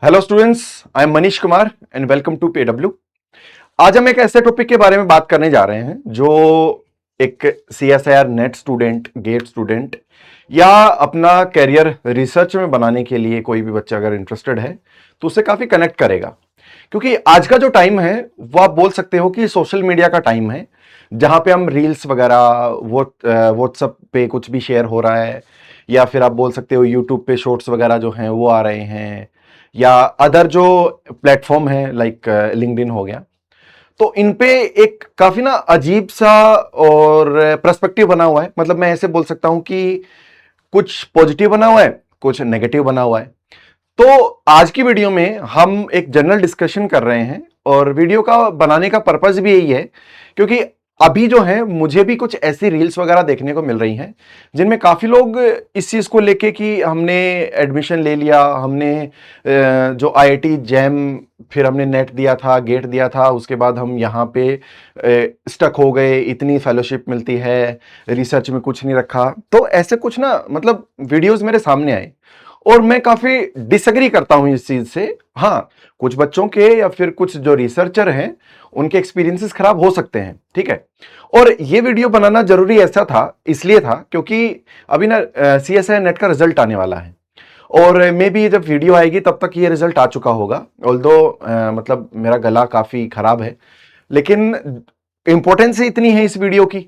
Hello students, I am Manish Kumar and welcome to PW. आज हम एक ऐसे टॉपिक के बारे में बात करने जा रहे हैं जो एक CSIR NET student, GATE student या अपना कैरियर रिसर्च में बनाने के लिए कोई भी बच्चा अगर इंटरेस्टेड है तो उससे काफी कनेक्ट करेगा। क्योंकि आज का जो टाइम है वो आप बोल सकते हो कि सोशल मीडिया का टाइम है, जहां पे हम रील्स वगैरह व्हाट्सएप पे कुछ भी शेयर हो रहा है, या फिर आप बोल सकते हो यूट्यूब पे शॉर्ट्स वगैरह जो हैं वो आ रहे हैं, या अदर जो प्लेटफॉर्म है लाइक लिंक्डइन हो गया। तो इन पे एक काफी ना अजीब सा और पर्सपेक्टिव बना हुआ है। मतलब मैं ऐसे बोल सकता हूं कि कुछ पॉजिटिव बना हुआ है, कुछ नेगेटिव बना हुआ है। तो आज की वीडियो में हम एक जनरल डिस्कशन कर रहे हैं और वीडियो का बनाने का पर्पस भी यही है क्योंकि अभी जो है मुझे भी कुछ ऐसी रील्स वगैरह देखने को मिल रही हैं जिनमें काफी लोग इस चीज को लेके कि हमने एडमिशन ले लिया, हमने जो आईआईटी जैम, फिर हमने नेट दिया था, गेट दिया था, उसके बाद हम यहाँ पे स्टक हो गए, इतनी फेलोशिप मिलती है, रिसर्च में कुछ नहीं रखा। तो ऐसे कुछ ना मतलब वीडियोस मेरे सामने आए और मैं काफी डिसएग्री करता हूं इस चीज से। हाँ, कुछ बच्चों के या फिर कुछ जो रिसर्चर हैं उनके एक्सपीरियंसेस खराब हो सकते हैं, ठीक है। और ये वीडियो बनाना जरूरी ऐसा था, इसलिए था क्योंकि अभी ना सीएसआई नेट का रिजल्ट आने वाला है और मे बी जब वीडियो आएगी तब तक ये रिजल्ट आ चुका होगा। ऑल्दो मतलब मेरा गला काफी खराब है, लेकिन इंपॉर्टेंस इतनी है इस वीडियो की,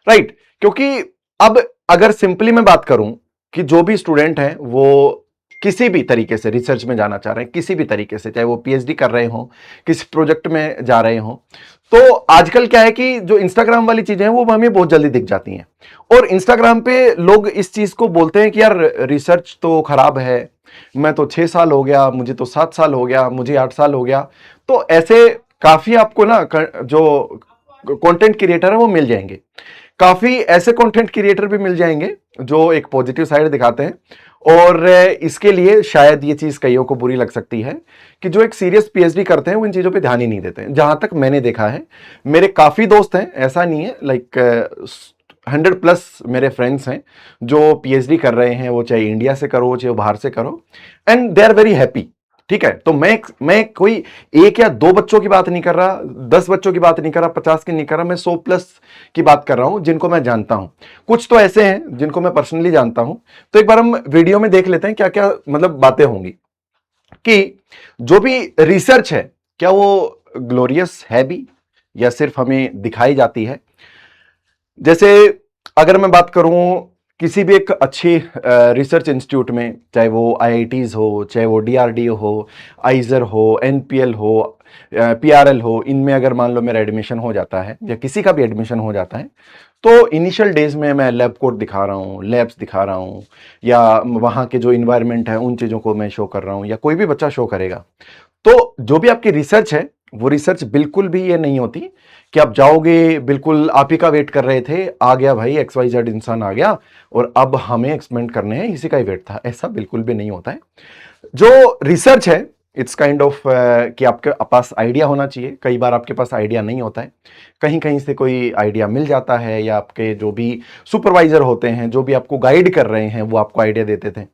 राइट। क्योंकि अब अगर सिंपली मैं बात करूं कि जो भी स्टूडेंट हैं वो किसी भी तरीके से रिसर्च में जाना चाह रहे हैं, किसी भी तरीके से, चाहे वो पीएचडी कर रहे हो, किसी प्रोजेक्ट में जा रहे हो, तो आजकल क्या है कि जो इंस्टाग्राम वाली चीजें हैं वो हमें बहुत जल्दी दिख जाती हैं। और इंस्टाग्राम पे लोग इस चीज को बोलते हैं कि यार रिसर्च तो खराब है, मैं तो 6 साल हो गया, मुझे तो 7 साल हो गया, मुझे 8 साल हो गया। तो ऐसे काफी आपको ना जो कंटेंट क्रिएटर है वो मिल जाएंगे। काफी ऐसे कंटेंट क्रिएटर भी मिल जाएंगे जो एक पॉजिटिव साइड दिखाते हैं। और इसके लिए शायद ये चीज कईयों को बुरी लग सकती है कि जो एक सीरियस पीएचडी करते हैं वो इन चीजों पे ध्यान ही नहीं देते हैं। जहां तक मैंने देखा है, मेरे काफी दोस्त हैं, ऐसा नहीं है, लाइक 100+ मेरे फ्रेंड्स हैं जो पीएचडी कर रहे हैं, वो चाहे इंडिया से करो चाहे बाहर से करो, and they are very happy, ठीक है। तो मैं कोई एक या दो बच्चों की बात नहीं कर रहा, 10 बच्चों की बात नहीं कर रहा, 50 की नहीं कर रहा, मैं 100+ की बात कर रहा हूं जिनको मैं जानता हूं। कुछ तो ऐसे हैं जिनको मैं पर्सनली जानता हूं। तो एक बार हम वीडियो में देख लेते हैं क्या क्या मतलब बातें होंगी कि जो भी रिसर्च है क्या वो ग्लोरियस है भी या सिर्फ हमें दिखाई जाती है। जैसे अगर मैं बात करूं किसी भी एक अच्छी रिसर्च इंस्टीट्यूट में, चाहे वो आईआईटीज हो, चाहे वो डीआरडीओ हो, आइजर हो, एनपीएल हो, पीआरएल हो, इनमें अगर मान लो मेरा एडमिशन हो जाता है या किसी का भी एडमिशन हो जाता है, तो इनिशियल डेज में मैं लैब कोट दिखा रहा हूँ, लैब्स दिखा रहा हूँ, या वहाँ के जो इन्वायरमेंट है उन चीज़ों को मैं शो कर रहा हूँ, या कोई भी बच्चा शो करेगा। तो जो भी आपकी रिसर्च है वो रिसर्च बिल्कुल भी ये नहीं होती कि आप जाओगे, बिल्कुल आप ही का वेट कर रहे थे, आ गया भाई XYZ इंसान आ गया और अब हमें एक्सपेरिमेंट करने हैं, इसी का ही वेट था। ऐसा बिल्कुल भी नहीं होता है। जो रिसर्च है इट्स काइंड ऑफ कि आपके पास आइडिया होना चाहिए। कई बार आपके पास आइडिया नहीं होता है, कहीं कहीं से कोई आइडिया मिल जाता है, या आपके जो भी सुपरवाइजर होते हैं, जो भी आपको गाइड कर रहे हैं, वो आपको आइडिया देते थे।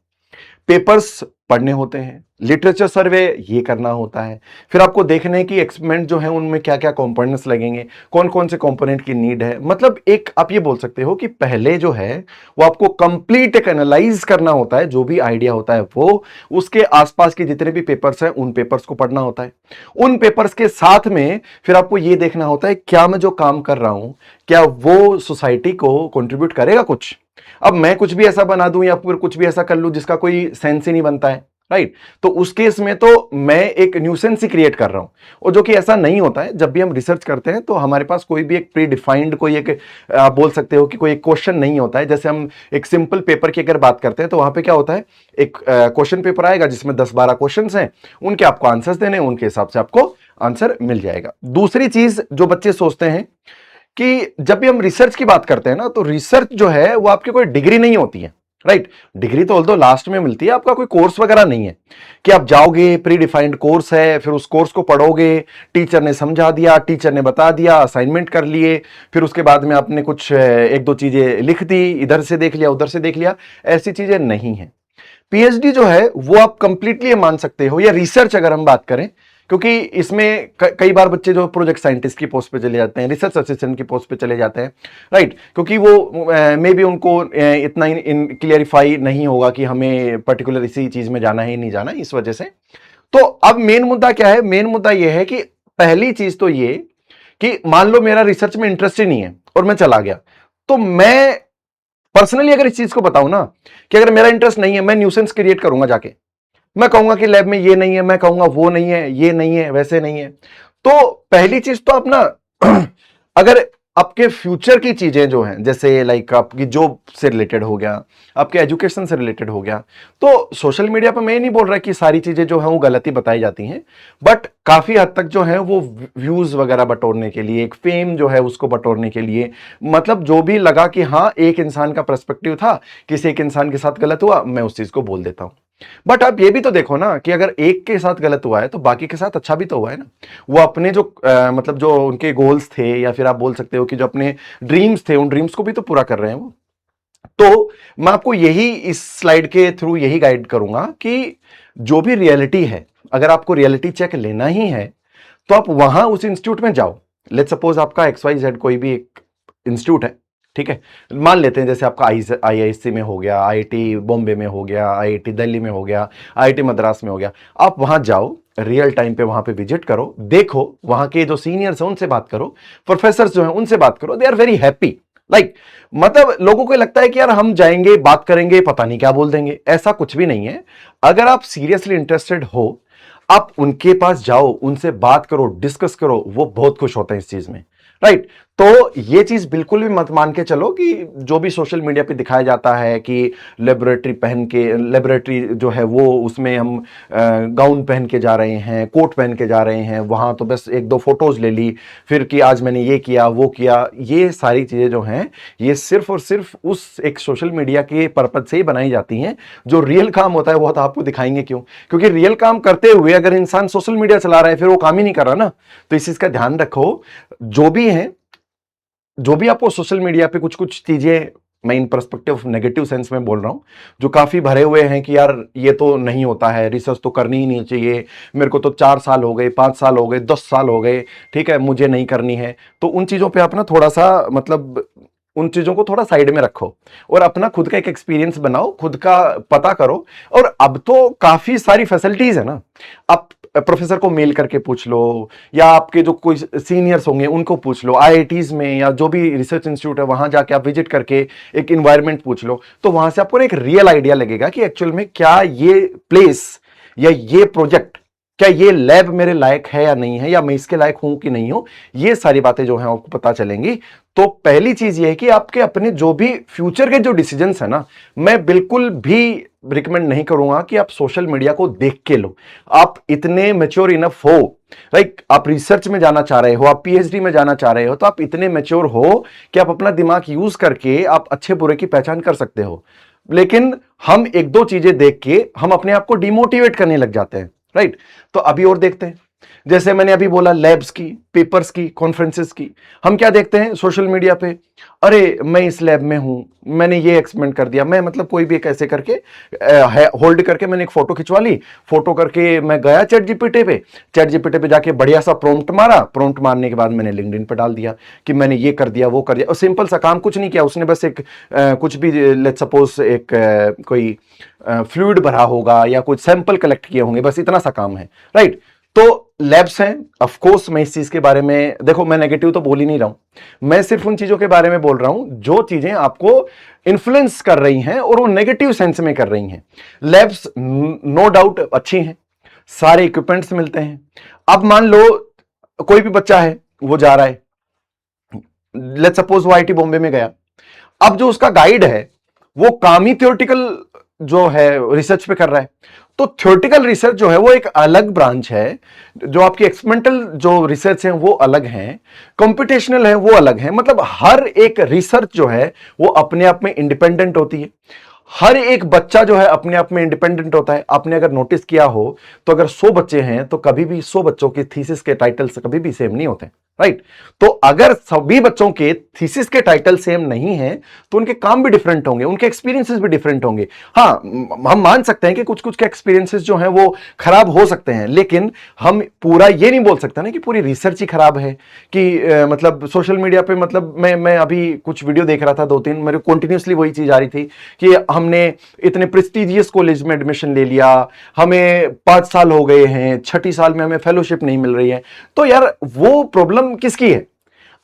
पेपर्स पढ़ने होते हैं, लिटरेचर सर्वे ये करना होता है, फिर आपको देखने की एक्सपेरिमेंट जो है उनमें क्या क्या कंपोनेंट्स लगेंगे, कौन कौन से कंपोनेंट की नीड है। मतलब एक आप ये बोल सकते हो कि पहले जो है वो आपको कंप्लीट एक एनालाइज करना होता है, जो भी आइडिया होता है वो, उसके आसपास के जितने भी पेपर्स हैं उन पेपर्स को पढ़ना होता है। उन पेपर्स के साथ में फिर आपको ये देखना होता है क्या मैं जो काम कर रहा हूं क्या वो सोसाइटी को कंट्रीब्यूट करेगा कुछ। अब मैं कुछ भी ऐसा बना दूं या फिर कुछ भी ऐसा कर लूं जिसका कोई सेंस ही नहीं बनता है, राइट। तो उस केस में तो मैं एक न्यूसेंस ही क्रिएट कर रहा हूं, और जो कि ऐसा नहीं होता है। जब भी हम रिसर्च करते हैं तो हमारे पास कोई भी एक प्री डिफाइंड कोई एक आप बोल सकते हो कि कोई एक क्वेश्चन नहीं होता है। जैसे हम एक सिंपल पेपर की अगर बात करते हैं तो वहां पे क्या होता है, एक क्वेश्चन पेपर आएगा जिसमें 10-12 क्वेश्चन हैं, उनके आपको आंसर्स देने, उनके हिसाब से आपको आंसर मिल जाएगा। दूसरी चीज जो बच्चे सोचते हैं कि जब भी हम रिसर्च की बात करते हैं ना, तो रिसर्च जो है वो आपकी कोई डिग्री नहीं होती है, राइट। डिग्री तो ऑल्दो लास्ट में मिलती है, आपका कोई कोर्स वगैरह नहीं है कि आप जाओगे, प्री डिफाइंड कोर्स है, फिर उस कोर्स को पढ़ोगे, टीचर ने समझा दिया, टीचर ने बता दिया, असाइनमेंट कर लिए, फिर उसके बाद में आपने कुछ एक दो चीजें लिख दी, इधर से देख लिया उधर से देख लिया, ऐसी चीजें नहीं है। पीएचडी जो है वो आप कंप्लीटली मान सकते हो, या रिसर्च अगर हम बात करें, क्योंकि इसमें कई बार बच्चे जो प्रोजेक्ट साइंटिस्ट की पोस्ट पे चले जाते हैं, रिसर्च असिस्टेंट की पोस्ट पे चले जाते हैं, राइट, क्योंकि वो मे बी उनको इतना इन क्लियरिफाई नहीं होगा कि हमें पर्टिकुलर इसी चीज में जाना है नहीं जाना, इस वजह से। तो अब मेन मुद्दा क्या है? मेन मुद्दा यह है कि पहली चीज तो ये कि मान लो मेरा रिसर्च में इंटरेस्ट ही नहीं है और मैं चला गया, तो मैं पर्सनली अगर इस चीज को बताऊं ना कि अगर मेरा इंटरेस्ट नहीं है, मैं न्यूसेंस क्रिएट करूंगा जाके, मैं कहूंगा कि लैब में ये नहीं है, मैं कहूंगा वो नहीं है, ये नहीं है, वैसे नहीं है। तो पहली चीज तो अपना अगर आपके फ्यूचर की चीजें जो हैं, जैसे लाइक आपकी जॉब से रिलेटेड हो गया, आपके एजुकेशन से रिलेटेड हो गया, तो सोशल मीडिया पर मैं नहीं बोल रहा कि सारी चीजें जो है वो गलत ही बताई जाती हैं, बट काफी हद तक जो है वो व्यूज वगैरह बटोरने के लिए, एक फेम जो है उसको बटोरने के लिए, मतलब जो भी लगा कि हाँ एक इंसान का पर्सपेक्टिव था, किसी एक इंसान के साथ गलत हुआ, मैं उस चीज को बोल देता हूं। बट आप ये भी तो देखो ना कि अगर एक के साथ गलत हुआ है तो बाकी के साथ अच्छा भी तो हुआ है ना। वो अपने जो मतलब जो उनके गोल्स थे, या फिर आप बोल सकते हो कि जो अपने ड्रीम्स थे, उन ड्रीम्स को भी तो पूरा कर रहे हैं वो। तो मैं आपको यही इस स्लाइड के थ्रू यही गाइड करूंगा कि जो भी रियलिटी है, अगर आपको रियलिटी चेक लेना ही है तो आप वहां उस इंस्टीट्यूट में जाओ। लेट्स सपोज आपका XYZ कोई भी एक इंस्टीट्यूट है, ठीक है, मान लेते हैं जैसे आपका IISc में हो गया, IIT बॉम्बे में हो गया, IIT दिल्ली में हो गया, IIT मद्रास में हो गया। आप वहां जाओ, रियल टाइम पे वहां पे विजिट करो, देखो वहां के जो सीनियर्स हैं उनसे बात करो, प्रोफेसर जो हैं उनसे बात करो, they are very happy. Like मतलब लोगों को लगता है कि यार हम जाएंगे, बात करेंगे, पता नहीं क्या बोल देंगे, ऐसा कुछ भी नहीं है। अगर आप सीरियसली इंटरेस्टेड हो, आप उनके पास जाओ, उनसे बात करो, डिस्कस करो, वो बहुत खुश होते हैं इस चीज में, राइट। तो ये चीज बिल्कुल भी मत मान के चलो कि जो भी सोशल मीडिया पे दिखाया जाता है कि लेबोरेटरी पहन के, लेबोरेटरी जो है वो उसमें हम गाउन पहन के जा रहे हैं, कोट पहन के जा रहे हैं, वहां तो बस एक दो फोटोज ले ली, फिर कि आज मैंने ये किया वो किया, ये सारी चीजें जो हैं ये सिर्फ और सिर्फ उस एक सोशल मीडिया के पर्पज से ही बनाई जाती हैं। जो रियल काम होता है वो तो आपको दिखाएंगे क्यों? क्योंकि रियल काम करते हुए अगर इंसान सोशल मीडिया चला रहा है फिर वो काम ही नहीं कर रहा ना। तो इस चीज का ध्यान रखो, जो भी है, जो भी आपको सोशल मीडिया पे कुछ कुछ चीजें, मैं इन पर्सपेक्टिव नेगेटिव सेंस में बोल रहा हूं, जो काफी भरे हुए हैं कि यार ये तो नहीं होता है, रिसर्च तो करनी ही नहीं चाहिए, मेरे को तो 4 साल हो गए, 5 साल हो गए, 10 साल हो गए, ठीक है, मुझे नहीं करनी है। तो उन चीजों पे आप ना थोड़ा सा मतलब उन चीजों को थोड़ा साइड में रखो और अपना खुद का एक एक्सपीरियंस बनाओ, खुद का पता करो। और अब तो काफी सारी फैसिलिटीज है ना, आप प्रोफेसर को मेल करके पूछ लो, या आपके जो कोई सीनियर्स होंगे उनको पूछ लो, आईआईटीज में या जो भी रिसर्च इंस्टीट्यूट है वहां जाके आप विजिट करके एक इन्वायरमेंट पूछ लो, तो वहां से आपको एक रियल आइडिया लगेगा कि एक्चुअल में क्या ये प्लेस या ये प्रोजेक्ट, क्या ये लैब मेरे लायक है या नहीं है, या मैं इसके लायक हूं कि नहीं हूं, ये सारी बातें जो हैं आपको पता चलेंगी। तो पहली चीज ये है कि आपके अपने जो भी फ्यूचर के जो डिसीजंस है ना, मैं बिल्कुल भी रिकमेंड नहीं करूंगा कि आप सोशल मीडिया को देख के लो। आप इतने मैच्योर इनफ हो, लाइक आप रिसर्च में जाना चाह रहे हो, आप पीएचडी में जाना चाह रहे हो, तो आप इतने मैच्योर हो कि आप अपना दिमाग यूज करके आप अच्छे बुरे की पहचान कर सकते हो। लेकिन हम एक दो चीजें देख के हम अपने आप को डिमोटिवेट करने लग जाते हैं, राइट। तो अभी और देखते हैं, जैसे मैंने अभी बोला लैब्स की, पेपर्स की, कॉन्फ्रेंसेस की, हम क्या देखते हैं सोशल मीडिया पे, अरे मैं इस लैब में हूं, मैंने ये एक्सपेरिमेंट कर दिया, मैं मतलब कोई भी एक ऐसे करके होल्ड करके मैंने एक फोटो खिंचवा ली, फोटो करके मैं गया चैट जीपीटी पे जाके बढ़िया सा प्रॉम्प्ट मारा, प्रॉम्प्ट मारने के बाद मैंने लिंक्डइन पे डाल दिया कि मैंने ये कर दिया वो कर दिया, और सिंपल सा काम, कुछ नहीं किया उसने, बस एक कुछ भी लेट्स सपोज एक कोई फ्लूइड भरा होगा या कुछ सैंपल कलेक्ट किए होंगे, बस इतना सा काम है, राइट। तो लैब्स हैं, ऑफ कोर्स मैं इस चीज के बारे में, देखो मैं नेगेटिव तो बोल ही नहीं रहा हूं, मैं सिर्फ उन चीजों के बारे में बोल रहा हूं जो चीजें आपको इन्फ्लुएंस कर रही हैं और वो नेगेटिव सेंस में कर रही हैं। लैब्स नो डाउट अच्छी हैं, सारे इक्विपमेंट्स मिलते हैं। अब मान लो कोई भी बच्चा है, वो जा रहा है, लेट्स सपोज वो आईटी बॉम्बे में गया, अब जो उसका गाइड है वो काम ही थ्योरेटिकल जो है रिसर्च पे कर रहा है, तो थ्योरेटिकल रिसर्च जो है वो एक अलग ब्रांच है, जो आपकी एक्सपेरिमेंटल जो रिसर्च है वो अलग है, कंप्यूटेशनल है वो अलग है। मतलब हर एक रिसर्च जो है वो अपने आप में इंडिपेंडेंट होती है, हर एक बच्चा जो है अपने आप में इंडिपेंडेंट होता है। आपने अगर नोटिस किया हो तो अगर 100 बच्चे हैं तो कभी भी 100 बच्चों के थीसिस के टाइटल्स कभी भी सेम नहीं होते, राइट। तो अगर सभी बच्चों के थीसिस के टाइटल सेम नहीं है तो उनके काम भी डिफरेंट होंगे, उनके एक्सपीरियंसेस भी डिफरेंट होंगे। हाँ, हम मान सकते हैं कि कुछ कुछ के एक्सपीरियंसेस जो हैं वो खराब हो सकते हैं, लेकिन हम पूरा ये नहीं बोल सकते ना कि पूरी रिसर्च ही खराब है। कि मतलब सोशल मीडिया पे, मतलब मैं अभी कुछ वीडियो देख रहा था, 2-3, मेरे कंटिन्यूसली वही चीज आ रही थी कि हमने इतने प्रेस्टिजियस कॉलेज में एडमिशन ले लिया, हमें 5 साल हो गए हैं, छठी साल में हमें फेलोशिप नहीं मिल रही है। तो यार वो प्रॉब्लम किसकी है?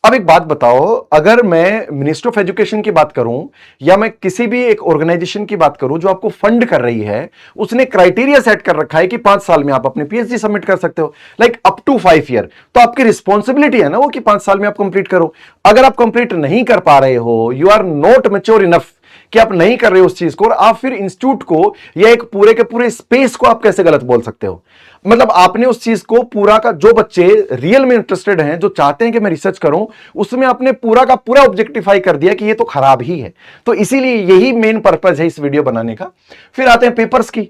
अब एक बात बताओ, अगर मैं मिनिस्ट्री ऑफ एजुकेशन की बात करूं या मैं किसी भी एक ऑर्गेनाइजेशन की बात करूं जो आपको फंड कर रही है, उसने क्राइटेरिया सेट कर रखा है कि 5 साल में आप अपनी पीएचडी सबमिट कर सकते हो, लाइक अप टू 5 ईयर, तो आपकी रिस्पॉन्सिबिलिटी है ना वो कि 5 साल में आप कंप्लीट करो। अगर आप कंप्लीट नहीं कर पा रहे हो, you are not mature enough कि आप नहीं कर रहे हो उस चीज को, और आप फिर इंस्टीट्यूट को या एक पूरे के पूरे स्पेस को आप कैसे गलत बोल सकते हो? मतलब आपने उस चीज को पूरा का, जो बच्चे रियल में इंटरेस्टेड हैं, जो चाहते हैं कि मैं रिसर्च करूं, उसमें आपने पूरा का पूरा ऑब्जेक्टिफाई कर दिया कि ये तो खराब ही है। तो इसीलिए यही मेन पर्पज है इस वीडियो बनाने का। फिर आते हैं पेपर्स की।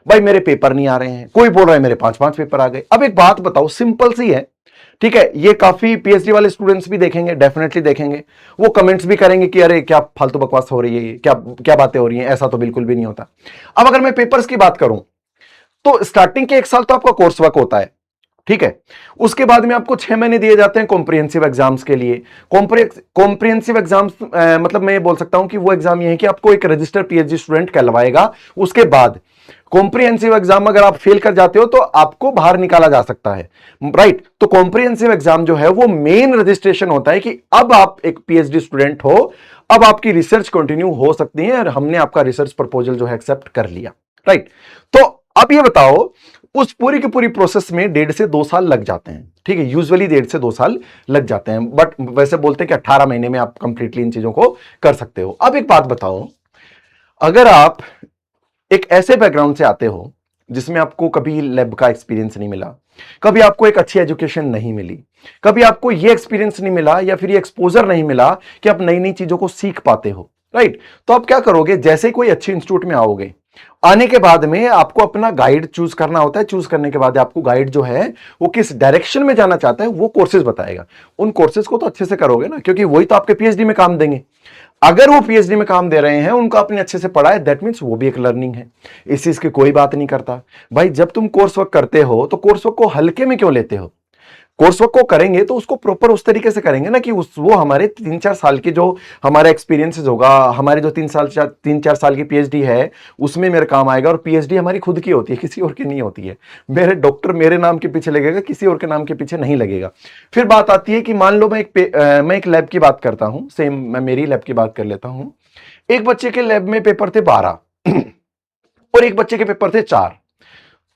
भाई मेरे पेपर नहीं आ रहे हैं, कोई बोल रहा है मेरे 5-5 पेपर आ गए। अब एक बात बताओ, सिंपल सी है, ठीक है, ये काफी पीएचडी वाले स्टूडेंट्स भी देखेंगे, डेफिनेटली देखेंगे, वो कमेंट्स भी करेंगे कि अरे क्या फालतू बकवास हो रही है, क्या क्या बातें हो रही हैं, ऐसा तो बिल्कुल भी नहीं होता। अब अगर मैं पेपर्स की बात करूं तो स्टार्टिंग के 1 साल तो आपका कोर्स वर्क होता है, ठीक है। उसके बाद में आपको 6 महीने दिए जाते हैं कॉम्प्रिहेंसिव एग्जाम्स के लिए। कॉम्प्रिहेंसिव एग्जाम्स मतलब मैं ये बोल सकता हूं कि वो एग्जाम ये है कि आपको एक रजिस्टर्ड पीएचडी स्टूडेंट कहलवाएगा। उसके बाद कॉम्प्रिहेंसिव एग्जाम अगर आप फेल कर जाते हो तो आपको बाहर निकाला जा सकता है, राइट। तो कॉम्प्रिहेंसिव एग्जाम जो है वो मेन रजिस्ट्रेशन होता है कि अब आप एक पीएचडी स्टूडेंट हो, अब आपकी रिसर्च कंटिन्यू हो सकती है और हमने आपका रिसर्च प्रपोजल जो है एक्सेप्ट कर लिया, राइट। तो अब ये बताओ, उस पूरी की पूरी प्रोसेस में 1.5 से 2 साल लग जाते हैं, ठीक है, यूजुअली 1.5 से 2 साल लग जाते हैं, बट वैसे बोलते हैं कि 18 महीने में आप कंप्लीटली इन चीजों को कर सकते हो। अब एक बात बताओ, अगर आप एक ऐसे बैकग्राउंड से आते हो जिसमें आपको कभी लैब का एक्सपीरियंस नहीं मिला, कभी आपको एक अच्छी एजुकेशन नहीं मिली, कभी आपको यह एक्सपीरियंस नहीं मिला या फिर ये एक्सपोजर नहीं मिला कि आप नई नई चीजों को सीख पाते हो, राइट। तो आप क्या करोगे? जैसे ही कोई अच्छे इंस्टीट्यूट में आओगे, आने के बाद में आपको अपना गाइड चूज करना होता है। चूज करने के बाद आपको गाइड जो है वो किस डायरेक्शन में जाना चाहता है वो कोर्सेज बताएगा। उन कोर्सेज को तो अच्छे से करोगे ना, क्योंकि वही तो आपके पीएचडी में काम देंगे। अगर वो पीएचडी में काम दे रहे हैं, उनको आपने अच्छे से पढ़ा है, दैट मीन्स वो भी एक लर्निंग है। इस चीज की कोई बात नहीं करता। भाई जब तुम कोर्स वर्क करते हो तो कोर्स वर्क को हल्के में क्यों लेते हो? कोर्स वर्क को करेंगे तो उसको प्रॉपर उस तरीके से करेंगे ना कि वो हमारे 3-4 साल की जो हमारा एक्सपीरियंसेस होगा, हमारे जो 3-4 साल की पीएचडी है उसमें मेरे काम आएगा। और पीएचडी हमारी खुद की होती है, किसी और की नहीं होती है। मेरे डॉक्टर मेरे नाम के पीछे लगेगा, किसी और के नाम के पीछे नहीं लगेगा। फिर बात आती है कि मान लो मैं एक लैब की बात करता हूं, सेम मैं मेरी लैब की बात कर लेता हूं। एक बच्चे के लैब में पेपर थे 12 और एक बच्चे के पेपर थे 4।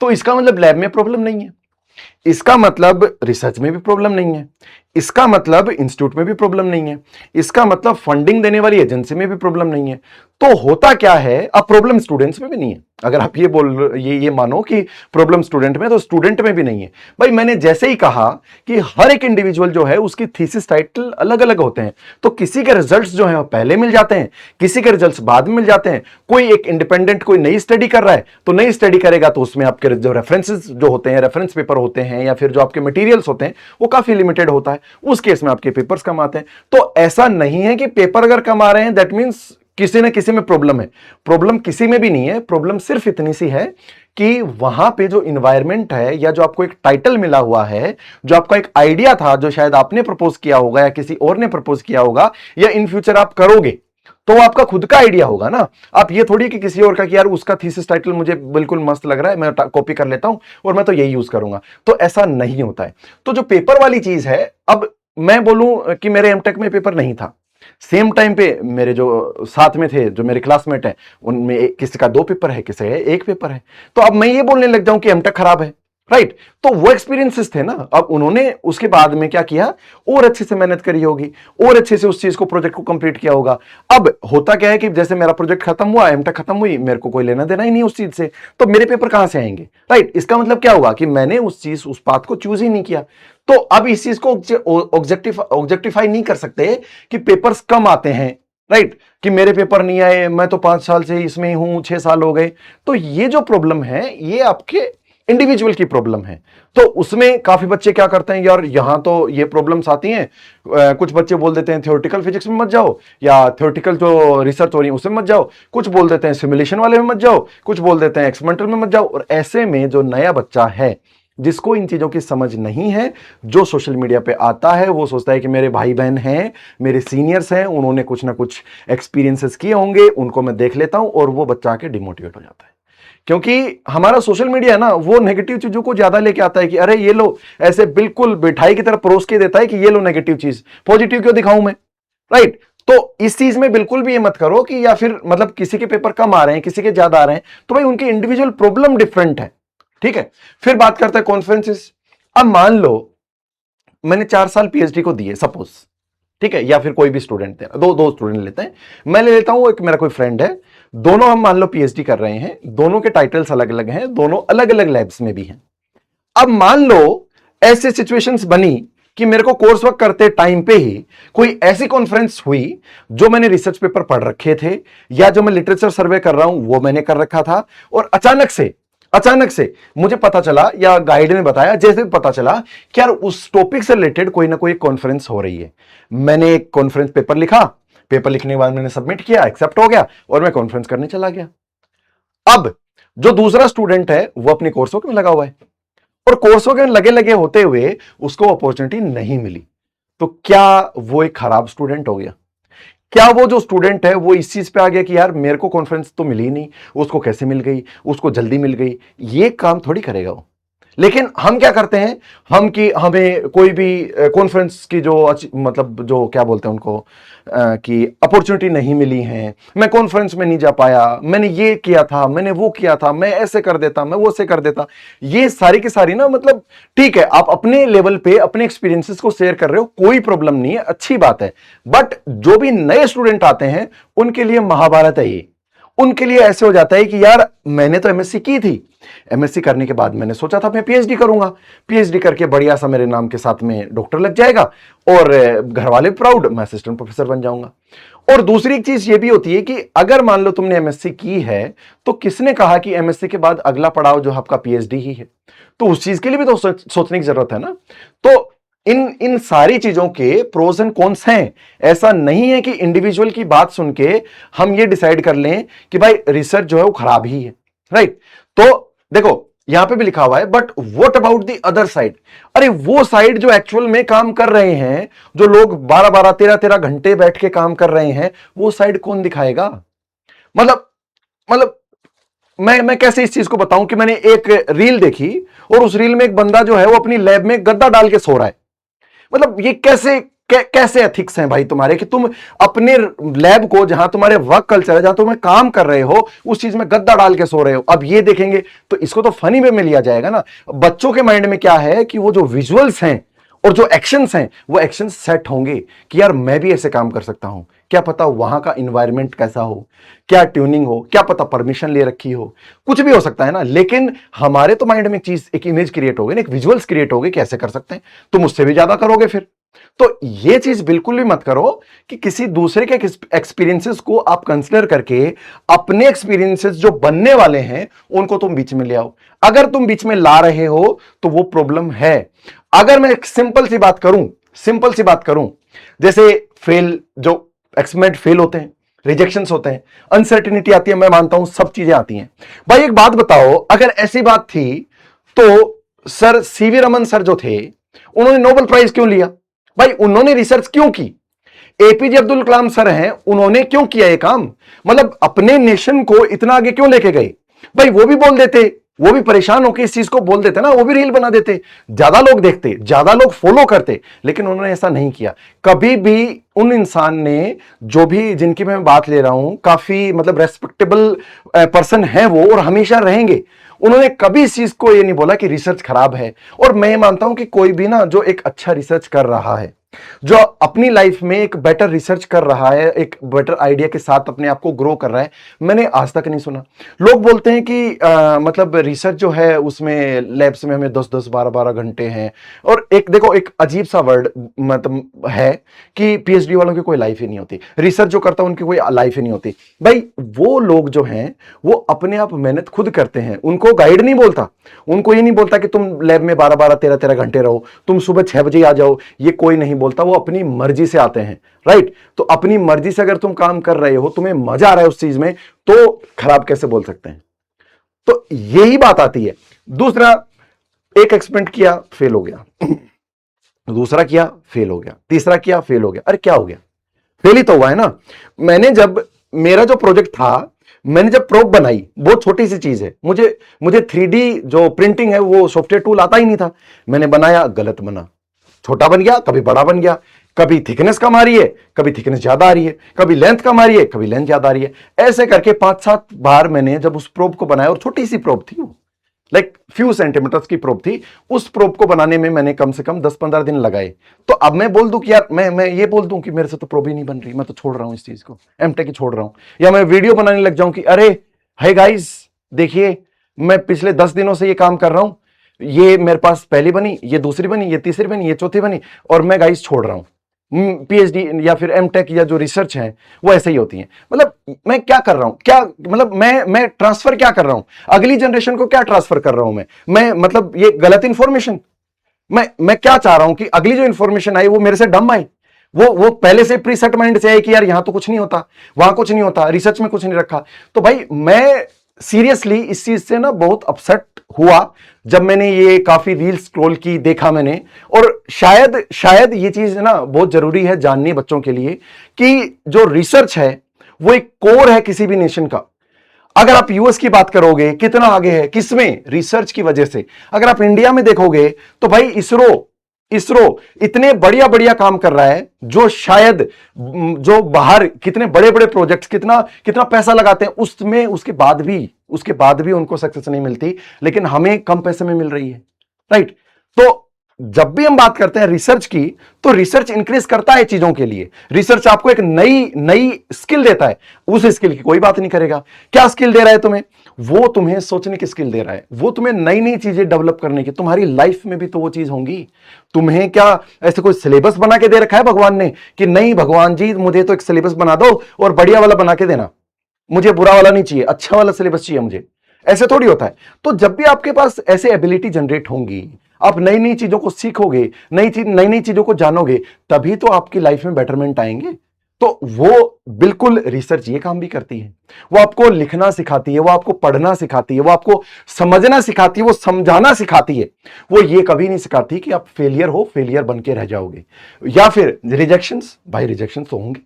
तो इसका मतलब लैब में प्रॉब्लम नहीं है, इसका मतलब रिसर्च में भी प्रॉब्लम नहीं है, इसका मतलब इंस्टीट्यूट में भी प्रॉब्लम नहीं है, इसका मतलब फंडिंग देने वाली एजेंसी में भी प्रॉब्लम नहीं है। तो होता क्या है, अब प्रॉब्लम स्टूडेंट्स में भी नहीं है। अगर आप ये मानो कि प्रॉब्लम स्टूडेंट में, तो स्टूडेंट में भी नहीं है। भाई मैंने जैसे ही कहा कि हर एक इंडिविजुअल जो है उसकी थीसिस टाइटल अलग अलग होते हैं। तो किसी के रिजल्ट्स जो है पहले मिल जाते हैं, किसी के रिजल्ट्स बाद में मिल जाते हैं। कोई एक इंडिपेंडेंट कोई नई स्टडी कर रहा है तो नई स्टडी करेगा तो उसमें आपके जो रेफरेंसेस जो होते हैं, रेफरेंस पेपर होते हैं या फिर जो आपके मटेरियल्स होते हैं वो काफी लिमिटेड होता है। उस केस में आपके पेपर्स कम आते हैं। तो ऐसा नहीं है कि पेपर अगर कम आ रहे हैं दैट मींस किसी न किसी में प्रॉब्लम है। प्रॉब्लम किसी में भी नहीं है। प्रॉब्लम सिर्फ इतनी सी है कि वहां पे जो इन्वायरमेंट है या जो आपको एक टाइटल मिला हुआ है, जो आपका एक आइडिया था, जो शायद आपने प्रपोज किया होगा या किसी और ने प्रपोज किया होगा या इन फ्यूचर आप करोगे, तो वो आपका खुद का आइडिया होगा ना। आप ये थोड़ी कि किसी और का कि यार उसका थीसिस टाइटल मुझे बिल्कुल मस्त लग रहा है, मैं कॉपी कर लेता हूं और मैं तो यही यूज करूंगा। तो ऐसा नहीं होता है। तो जो पेपर वाली चीज है, अब मैं बोलूं कि मेरे एमटेक में पेपर नहीं था, सेम टाइम पे मेरे जो साथ में थे, जो मेरे क्लासमेट हैं, उनमें किसी का 2 पेपर है, किसी का 1 पेपर है। तो अब मैं ये बोलने लग जाऊं कि एमटेक खराब है, राइट। तो वो एक्सपीरियंसेस थे ना। अब उन्होंने उसके बाद में क्या किया, और अच्छे से मेहनत करी होगी और अच्छे से उस चीज को, प्रोजेक्ट को कंप्लीट किया होगा। अब होता क्या है कि जैसे मेरा प्रोजेक्ट खत्म हुआ, एमटेक खत्म हुई, मेरे को कोई लेना देना ही नहीं उस चीज से, तो मेरे पेपर कहां से आएंगे, राइट। इसका मतलब क्या हुआ कि मैंने उस पाथ को चूज ही नहीं किया। तो अब इस चीज को ऑब्जेक्टिफाई नहीं कर सकते कि पेपर्स कम आते हैं, राइट, कि मेरे पेपर नहीं आए, मैं तो 5 साल से इसमें हूं, 6 साल हो गए। तो ये जो प्रॉब्लम है ये आपके इंडिविजुअल की प्रॉब्लम है। तो उसमें काफी बच्चे क्या करते हैं, यार यहां तो ये प्रॉब्लम्स आती हैं, कुछ बच्चे बोल देते हैं थ्योरेटिकल फिजिक्स में मत जाओ, या थ्योरेटिकल जो रिसर्च हो रही है उसमें मत जाओ, कुछ बोल देते हैं सिमुलेशन वाले में मत जाओ, कुछ बोल देते हैं एक्सपेरिमेंटल में मत जाओ। और ऐसे में जो नया बच्चा है जिसको इन चीजों की समझ नहीं है, जो सोशल मीडिया पे आता है, वो सोचता है कि मेरे भाई बहन हैं, मेरे सीनियर्स हैं, उन्होंने कुछ ना कुछ एक्सपीरियंसेस किए होंगे, उनको मैं देख लेता हूं, और वो बच्चा आके डिमोटिवेट हो जाता है। क्योंकि हमारा सोशल मीडिया ना वो नेगेटिव चीजों को ज्यादा लेके आता है कि अरे ये लो, ऐसे बिल्कुल मिठाई की तरह परोस के देता है कि ये लो नेगेटिव चीज, पॉजिटिव क्यों दिखाऊं मैं, राइट। तो इस चीज में बिल्कुल भी ये मत करो कि या फिर मतलब किसी के पेपर कम आ रहे हैं, किसी के ज्यादा आ रहे हैं, तो भाई उनके इंडिविजुअल प्रॉब्लम डिफरेंट है, ठीक है। फिर बात करते हैं कॉन्फ्रेंसेस। अब मान लो मैंने 4 साल पीएचडी को दिए सपोज, ठीक है, या फिर कोई भी स्टूडेंट है, दो स्टूडेंट लेते हैं, मैं ले लेता हूं, एक मेरा कोई फ्रेंड है, दोनों हम मान लो पीएचडी कर रहे हैं, दोनों के टाइटल्स अलग अलग हैं, दोनों अलग अलग लैब्स में भी हैं। अब मान लो ऐसे सिचुएशंस बनी कि मेरे को कोर्स वर्क करते टाइम पे ही कोई ऐसी कॉन्फ्रेंस हुई जो मैंने रिसर्च पेपर पढ़ रखे थे, या जो मैं लिटरेचर सर्वे कर रहा हूं वो मैंने कर रखा था, और अचानक से मुझे पता चला या गाइड ने बताया, जैसे पता चला कि यार उस टॉपिक से रिलेटेड कोई ना कोई कॉन्फ्रेंस हो रही है। मैंने एक कॉन्फ्रेंस पेपर लिखा, पेपर लिखने के बाद मैंने सबमिट किया, एक्सेप्ट हो गया, और मैं कॉन्फ्रेंस करने चला गया। अब जो दूसरा स्टूडेंट है वो अपने कोर्स वर्क में लगा हुआ है, और कोर्स वर्क में लगे लगे होते हुए उसको अपॉर्चुनिटी नहीं मिली, तो क्या वो एक खराब स्टूडेंट हो गया? क्या वो जो स्टूडेंट है वो इस चीज पे आ गया कि यार मेरे को कॉन्फ्रेंस तो मिली नहीं, उसको कैसे मिल गई, उसको जल्दी मिल गई? ये काम थोड़ी करेगा वो। लेकिन हम क्या करते हैं, हम कि हमें कोई भी कॉन्फ्रेंस की जो मतलब जो क्या बोलते हैं उनको कि अपॉर्चुनिटी नहीं मिली है, मैं कॉन्फ्रेंस में नहीं जा पाया, मैंने ये किया था, मैंने वो किया था, मैं ऐसे कर देता, मैं वो से कर देता, ये सारी की सारी ना, मतलब ठीक है आप अपने लेवल पे अपने एक्सपीरियंसेस को शेयर कर रहे हो, कोई प्रॉब्लम नहीं है, अच्छी बात है। बट जो भी नए स्टूडेंट आते हैं उनके लिए महाभारत है ये। उनके लिए ऐसे हो जाता है कि यार मैंने तो एमएससी की थी, एमएससी करने के बाद मैंने सोचा था मैं पीएचडी करूंगा, पीएचडी करके बढ़िया सा मेरे नाम के साथ में डॉक्टर लग जाएगा, और घर वाले प्राउड, मैं असिस्टेंट प्रोफेसर बन जाऊंगा। और दूसरी एक चीज ये भी होती है कि अगर मान लो तुमने एमएससी की है, तो किसने कहा कि एमएससी के बाद अगला पड़ाव जो आपका पीएचडी ही है? तो उस चीज के लिए भी तो सोचने की जरूरत है ना। तो इन इन सारी चीजों के प्रोज एंड कॉन्स हैं। ऐसा नहीं है कि इंडिविजुअल की बात सुन के हम ये डिसाइड कर लें कि भाई रिसर्च जो है वो खराब ही है, राइट। तो देखो यहां पे भी लिखा हुआ है, but what about the other side? अरे वो साइड जो एक्चुअल में काम कर रहे हैं, जो लोग 12-12 13-13 घंटे बैठ के काम कर रहे हैं, वो साइड कौन दिखाएगा? मतलब मैं कैसे इस चीज को बताऊं कि मैंने एक रील देखी, और उस रील में एक बंदा जो है वो अपनी लैब में गद्दा डाल के सो रहा है। मतलब ये कैसे एथिक्स हैं भाई तुम्हारे कि तुम अपने लैब को, जहां तुम्हारे वर्क कल्चर है, जहां तुम काम कर रहे हो, उस चीज में गद्दा डाल के सो रहे हो। अब ये देखेंगे तो इसको तो फनी वे में लिया जाएगा ना। बच्चों के माइंड में क्या है कि वो जो विजुअल्स हैं और जो एक्शंस हैं वो एक्शंस सेट होंगे कि यार मैं भी ऐसे काम कर सकता हूं, क्या पता वहां का इंवायरमेंट कैसा हो, क्या ट्यूनिंग हो, क्या पता परमिशन ले रखी हो, कुछ भी हो सकता है ना। लेकिन हमारे तो माइंड में एक चीज, एक इमेज क्रिएट हो गई ना, एक विजुअल्स क्रिएट हो गए, कैसे कर सकते हैं, तुम उससे भी ज्यादा करोगे फिर। तो ये चीज बिल्कुल भी मत करो कि किसी दूसरे के एक्सपीरियंसेस को आप कंसीडर करके अपने एक्सपीरियंसेस जो बनने वाले हैं उनको तुम बीच में ले आओ। अगर तुम बीच में ला रहे हो तो वो प्रॉब्लम है। अगर मैं एक सिंपल सी बात करूं, जैसे फेल, जो एक्सपेरिमेंट फेल होते हैं, रिजेक्शंस होते हैं, अनसर्टेनिटी आती है, मैं मानता हूं सब चीजें आती हैं। भाई एक बात बताओ, अगर ऐसी बात थी तो सर सीवी रमन सर जो थे उन्होंने नोबेल प्राइज क्यों लिया? भाई उन्होंने रिसर्च क्यों की? एपीजे अब्दुल कलाम सर हैं, उन्होंने क्यों किया ये काम? मतलब अपने नेशन को इतना आगे क्यों लेके गए? भाई वो भी बोल देते, वो भी परेशान होकर इस चीज को बोल देते ना, वो भी रील बना देते, ज्यादा लोग देखते, ज्यादा लोग फॉलो करते। लेकिन उन्होंने ऐसा नहीं किया कभी भी। उन इंसान ने, जो भी जिनकी मैं बात ले रहा हूं, काफी मतलब रेस्पेक्टेबल पर्सन है वो, और हमेशा रहेंगे। उन्होंने कभी इस चीज को ये नहीं बोला कि रिसर्च खराब है। और मैं मानता हूं कि कोई भी ना जो एक अच्छा रिसर्च कर रहा है, जो अपनी लाइफ में एक बेटर रिसर्च कर रहा है, एक बेटर आइडिया के साथ अपने आप को ग्रो कर रहा है, मैंने आज तक नहीं सुना। लोग बोलते हैं कि मतलब रिसर्च जो है उसमें लैब्स में हमें 10-10 12-12 घंटे हैं। और एक देखो, एक अजीब सा वर्ड मतलब है कि पीएचडी वालों की कोई लाइफ ही नहीं होती, रिसर्च जो करता है उनकी कोई लाइफ ही नहीं होती। भाई वो लोग जो हैं वो अपने आप मेहनत खुद करते हैं, उनको गाइड नहीं बोलता, उनको ये नहीं बोलता कि तुम लैब में 12-12 13-13 घंटे रहो, तुम सुबह 6 बजे आ जाओ, ये कोई नहीं बोलता। वो अपनी मर्जी से आते हैं, राइट। तो अपनी मर्जी से अगर तुम काम कर रहे हो, तुम्हें मजा आ रहा है उस चीज में, तो खराब कैसे बोल सकते हैं? तो यही बात आती है। दूसरा, एक एक्सपेरिमेंट किया, फेल हो गया, दूसरा किया, फेल हो गया, तीसरा किया, फेल हो गया। अरे क्या हो गया? फेल ही तो हुआ है ना। मैंने जब मेरा जो प्रोजेक्ट था, मैंने जब प्रोब बनाई, बहुत छोटी सी चीज है, मुझे 3D जो प्रिंटिंग है वो सॉफ्टवेयर टूल आता ही नहीं था। मैंने बनाया, गलत बना, छोटा बन गया, कभी बड़ा बन गया, कभी थिकनेस कम आ रही है, कभी थिकनेस ज्यादा आ रही है, कभी लेंथ कम आ रही है, कभी लेंथ ज्यादा आ रही है। ऐसे करके 5-7 बार मैंने जब उस प्रोब को बनाया, और छोटी सी प्रोब थी वो, लाइक फ्यू सेंटीमीटर्स की प्रोब थी, उस प्रोब को बनाने में मैंने कम से कम 10-15 दिन लगाए। तो अब मैं बोल दूं कि यार, मैं ये बोल दूं कि मेरे से तो प्रोब ही नहीं बन रही, मैं तो छोड़ रहा हूं इस चीज को, एमटेक ही छोड़ रहा हूं, या मैं वीडियो बनाने लग जाऊं कि अरे हे गाइस देखिए, मैं पिछले 10 दिनों से ये काम कर रहा हूं, ये मेरे पास पहली बनी, ये दूसरी बनी, ये तीसरी बनी, ये चौथी बनी, और मैं गाइस छोड़ रहा हूं। पीएचडी या फिर एमटेक या जो रिसर्च है वो ऐसे ही होती है। मतलब मैं क्या कर रहा हूं, क्या मतलब मैं ट्रांसफर क्या कर रहा हूं, अगली जनरेशन को क्या ट्रांसफर कर रहा हूं मैं मतलब ये गलत इंफॉर्मेशन, मैं क्या चाह रहा हूं कि अगली जो इंफॉर्मेशन आई वो मेरे से डम आई, वो पहले से प्रीसेट माइंड से आई कि यार यहां तो कुछ नहीं होता, वहां कुछ नहीं होता, रिसर्च में कुछ नहीं रखा। तो भाई मैं सीरियसली इस चीज से ना बहुत अपसेट हुआ जब मैंने ये काफी रील स्क्रॉल की, देखा मैंने। और शायद ये चीज ना बहुत जरूरी है जाननी बच्चों के लिए कि जो रिसर्च है वो एक कोर है किसी भी नेशन का। अगर आप यूएस की बात करोगे, कितना आगे है, किसमें? रिसर्च की वजह से। अगर आप इंडिया में देखोगे तो भाई इसरो इतने बढ़िया बढ़िया काम कर रहा है, जो शायद जो बाहर कितने बड़े बड़े प्रोजेक्ट्स, कितना कितना पैसा लगाते हैं उसमें, उसके बाद भी उनको सक्सेस नहीं मिलती, लेकिन हमें कम पैसे में मिल रही है, राइट। तो जब भी हम बात करते हैं रिसर्च की, तो रिसर्च इंक्रीज करता है चीजों के लिए। रिसर्च आपको एक नई स्किल देता है, उस स्किल की कोई बात नहीं करेगा। क्या स्किल दे रहा है तुम्हें? वो तुम्हें सोचने की स्किल दे रहा है, वो तुम्हें नई नई चीजें डेवलप करने की। तुम्हारी लाइफ में भी तो वो चीज होंगी। तुम्हें क्या ऐसे कोई सिलेबस बना के दे रखा है भगवान ने कि नहीं भगवान जी मुझे तो एक सिलेबस बना दो और बढ़िया वाला बना के देना, मुझे बुरा वाला नहीं चाहिए, अच्छा वाला सिलेबस चाहिए मुझे? ऐसे थोड़ी होता है। तो जब भी आपके पास ऐसे एबिलिटी जनरेट होंगी, आप नई नई चीजों को सीखोगे, नई नई चीजों को जानोगे, तभी तो आपकी लाइफ में बेटरमेंट आएंगे। तो वो बिल्कुल रिसर्च ये काम भी करती है। वो आपको लिखना सिखाती है, वो आपको पढ़ना सिखाती है, वो आपको समझना सिखाती है, वो समझाना सिखाती है। वो ये कभी नहीं सिखाती कि आप फेलियर हो, फेलियर बन के रह जाओगे, या फिर रिजेक्शंस। भाई रिजेक्शंस तो होंगे।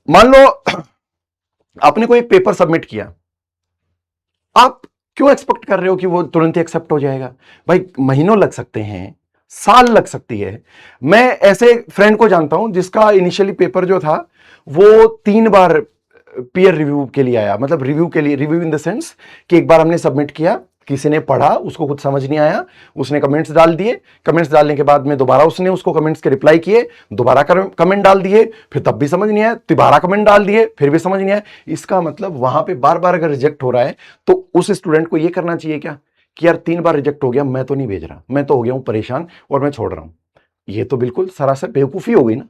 मान लो आपने कोई पेपर सबमिट किया, आप क्यों एक्सपेक्ट कर रहे हो कि वो तुरंत ही एक्सेप्ट हो जाएगा? भाई महीनों लग सकते हैं, साल लग सकती है। मैं ऐसे फ्रेंड को जानता हूं जिसका इनिशियली पेपर जो था वो 3 बार पीयर रिव्यू के लिए आया। मतलब रिव्यू के लिए, रिव्यू इन द सेंस कि एक बार हमने सबमिट किया, किसी ने पढ़ा, उसको कुछ समझ नहीं आया, उसने कमेंट्स डाल दिए, कमेंट्स डालने के बाद में दोबारा उसने उसको कमेंट्स के रिप्लाई किए, दोबारा कमेंट डाल दिए, फिर तब भी समझ नहीं आया, दोबारा कमेंट डाल दिए, फिर भी समझ नहीं आया। इसका मतलब वहां पे बार बार अगर रिजेक्ट हो रहा है तो उस स्टूडेंट को यह करना चाहिए क्या कि यार 3 बार रिजेक्ट हो गया, मैं तो नहीं भेज रहा, मैं तो हो गया हूं परेशान और मैं छोड़ रहा हूं। ये तो बिल्कुल सरासर बेवकूफी हो गई ना,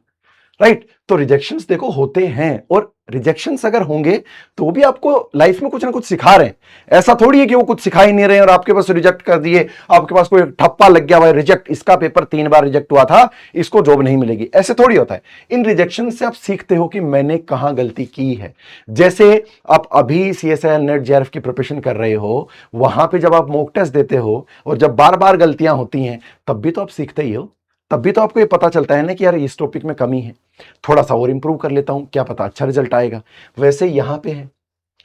राइट। तो रिजेक्शंस देखो होते हैं, और रिजेक्शंस अगर होंगे तो वो भी आपको लाइफ में कुछ ना कुछ सिखा रहे हैं। ऐसा थोड़ी है कि वो कुछ सिखा ही नहीं रहे और आपके पास रिजेक्ट कर दिए, आपके पास कोई ठप्पा लग गया, भाई रिजेक्ट, इसका पेपर 3 बार रिजेक्ट हुआ था, इसको जॉब नहीं मिलेगी, ऐसे थोड़ी होता है। इन रिजेक्शन से आप सीखते हो कि मैंने कहां गलती की है। जैसे आप अभी सीएसआईआर नेट जेआरएफ की प्रिपरेशन कर रहे हो, वहां पर जब आप मॉक टेस्ट देते हो और जब बार बार गलतियां होती हैं, तब भी तो आप सीखते ही हो, तब भी तो आपको ये पता चलता है ना कि यार इस टॉपिक में कमी है, थोड़ा सा और इंप्रूव कर लेता हूं, क्या पता अच्छा रिजल्ट आएगा। वैसे यहां पे है,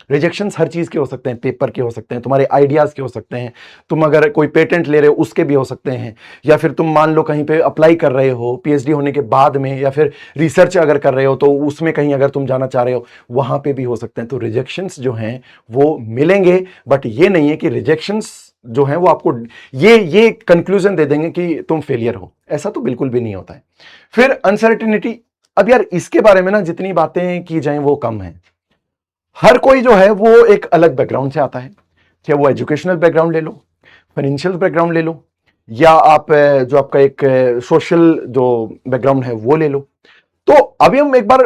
रिजेक्शंस हर चीज के हो सकते हैं, पेपर के हो सकते हैं, तुम्हारे आइडियाज के हो सकते हैं, तुम अगर कोई पेटेंट ले रहे हो उसके भी हो सकते हैं, या फिर तुम मान लो कहीं पे अप्लाई कर रहे हो पीएचडी होने के बाद में, या फिर रिसर्च अगर कर रहे हो तो उसमें कहीं अगर तुम जाना चाह रहे हो, वहां पे भी हो सकते हैं। तो रिजेक्शंस जो हैं वो मिलेंगे, बट ये नहीं है कि रिजेक्शंस जो है वो आपको ये कंक्लूजन दे देंगे कि तुम फेलियर हो। ऐसा तो बिल्कुल भी नहीं होता है। फिर अनसर्टेनिटी, अब यार इसके बारे में ना जितनी बातें की जाएं वो कम है। हर कोई जो है वो एक अलग बैकग्राउंड से आता है, चाहे वो एजुकेशनल बैकग्राउंड ले लो, फाइनेंशियल बैकग्राउंड ले लो, या आप जो आपका एक सोशल जो बैकग्राउंड है वो ले लो। तो अभी हम एक बार